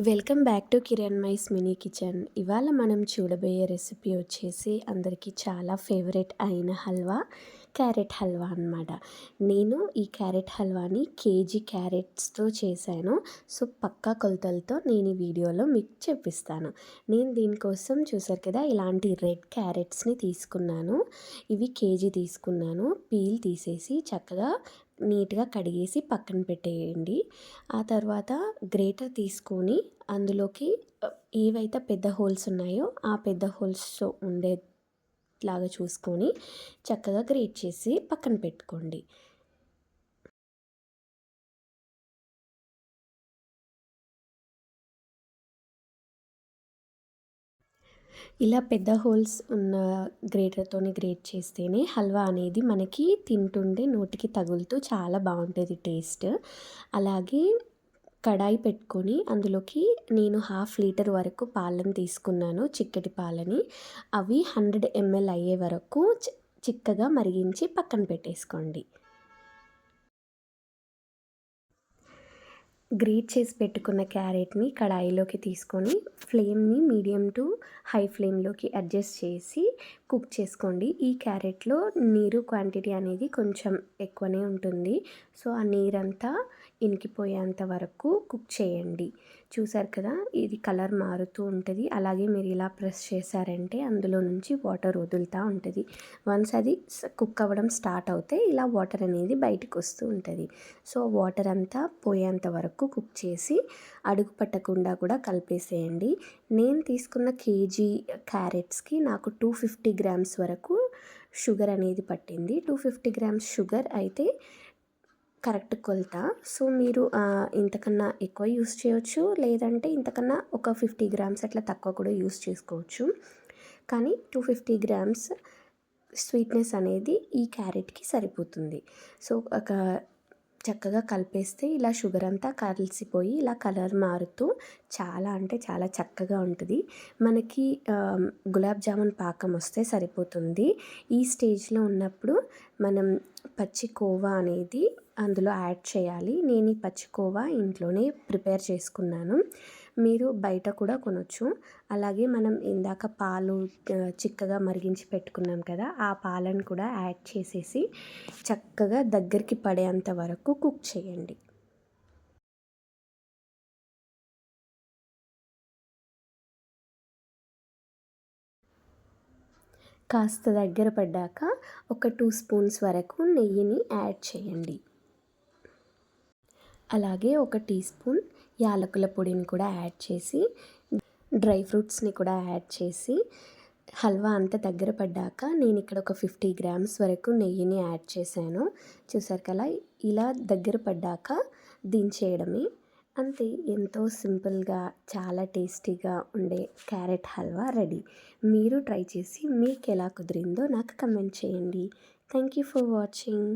Welcome back to Kiran Mai's mini kitchen. ఇవాళ మనం చూడబోయే రెసిపీ వచ్చేసి అందరికీ చాలా ఫేవరెట్ అయిన హల్వా, క్యారెట్ హల్వా అన్నమాట. నేను ఈ క్యారెట్ హల్వాని కేజీ క్యారెట్స్తో చేశాను. సో పక్కా కొలతలతో నేను ఈ వీడియోలో మీకు చూపిస్తాను. నేను దీనికోసం చూసారు కదా, ఇలాంటి రెడ్ క్యారెట్స్ని తీసుకున్నాను. ఇవి కేజీ తీసుకున్నాను. పీల్ తీసేసి చక్కగా నీట్గా కడిగేసి పక్కన పెట్టేయండి. ఆ తర్వాత గ్రేటర్ తీసుకొని అందులోకి ఏవైతే పెద్ద హోల్స్ ఉన్నాయో ఆ పెద్ద హోల్స్ ఉండేలాగా చూసుకొని చక్కగా గ్రేట్ చేసి పక్కన పెట్టుకోండి. ఇలా పెద్ద హోల్స్ ఉన్న గ్రేటర్తోని గ్రేట్ చేస్తేనే హల్వా అనేది మనకి తింటుంటే నోటికి తగులుతూ చాలా బాగుంటుంది టేస్ట్. అలాగే కడాయి పెట్టుకొని అందులోకి నేను 1/2 లీటర్ వరకు పాలను తీసుకున్నాను, చిక్కటి పాలని. అవి 100 ml అయ్యే వరకు చిక్కగా మరిగించి పక్కన పెట్టేసుకోండి. గ్రేట్ చేసి పెట్టుకున్న క్యారెట్ని కడాయిలోకి తీసుకొని ఫ్లేమ్ని మీడియం టు హై ఫ్లేమ్లోకి అడ్జస్ట్ చేసి కుక్ చేసుకోండి. ఈ క్యారెట్లో నీరు క్వాంటిటీ అనేది కొంచెం ఎక్కువనే ఉంటుంది. సో ఆ నీరంతా ఇనికిపోయేంత వరకు కుక్ చేయండి. చూసారు కదా, ఇది కలర్ మారుతూ ఉంటుంది. అలాగే మీరు ఇలా ప్రెస్ చేశారంటే అందులో నుంచి వాటర్ వదులుతూ ఉంటుంది. వన్స్ అది కుక్ అవ్వడం స్టార్ట్ అవుతే ఇలా వాటర్ అనేది బయటకు వస్తూ ఉంటుంది. సో వాటర్ అంతా పోయేంత వరకు కుక్ చేసి అడుగు పట్టకుండా కూడా కలిపేసేయండి. నేను తీసుకున్న కేజీ క్యారెట్స్కి నాకు 250 గ్రామ్స్ వరకు షుగర్ అనేది పట్టింది. 250 గ్రామ్స్ షుగర్ అయితే కరెక్ట్ కొలత. సో మీరు ఇంతకన్నా ఎక్కువ యూస్ చేయవచ్చు, లేదంటే ఇంతకన్నా ఒక 50 గ్రామ్స్ అట్లా తక్కువ కూడా యూస్ చేసుకోవచ్చు. కానీ 250 గ్రామ్స్ స్వీట్నెస్ అనేది ఈ క్యారెట్కి సరిపోతుంది. సో ఒక చక్కగా కలిపేస్తే ఇలా షుగర్ అంతా కలిసిపోయి ఇలా కలర్ మారుతూ చాలా అంటే చాలా చక్కగా ఉంటుంది. మనకి గులాబ్ జామున్ పాకం వస్తే సరిపోతుంది. ఈ స్టేజ్లో ఉన్నప్పుడు మనం పచ్చి కోవా అనేది అందులో యాడ్ చేయాలి. నేను ఈ పచ్చి కోవా ఇంట్లోనే ప్రిపేర్ చేసుకున్నాను. మీరు బయట కూడా కొనవచ్చు. అలాగే మనం ఇందాక పాలు చిక్కగా మరిగించి పెట్టుకున్నాం కదా, ఆ పాలను కూడా యాడ్ చేసేసి చక్కగా దగ్గరికి పడేంత వరకు కుక్ చేయండి. కాస్త దగ్గర పడ్డాక ఒక 2 స్పూన్స్ వరకు నెయ్యిని యాడ్ చేయండి. అలాగే ఒక టీ స్పూన్ యాలకుల పొడిని కూడా యాడ్ చేసి డ్రై ఫ్రూట్స్ని కూడా యాడ్ చేసి హల్వా అంతా దగ్గర పడ్డాక నేను ఇక్కడ ఒక 50 గ్రామ్స్ వరకు నెయ్యిని యాడ్ చేశాను. చూసారు కదా, ఇలా దగ్గర పడ్డాక దించేయడమే. అంతే, ఎంతో సింపుల్గా చాలా టేస్టీగా ఉండే క్యారెట్ హల్వా రెడీ. మీరు ట్రై చేసి మీకు ఎలా కుదిరిందో నాకు కమెంట్ చేయండి. Thank you for watching.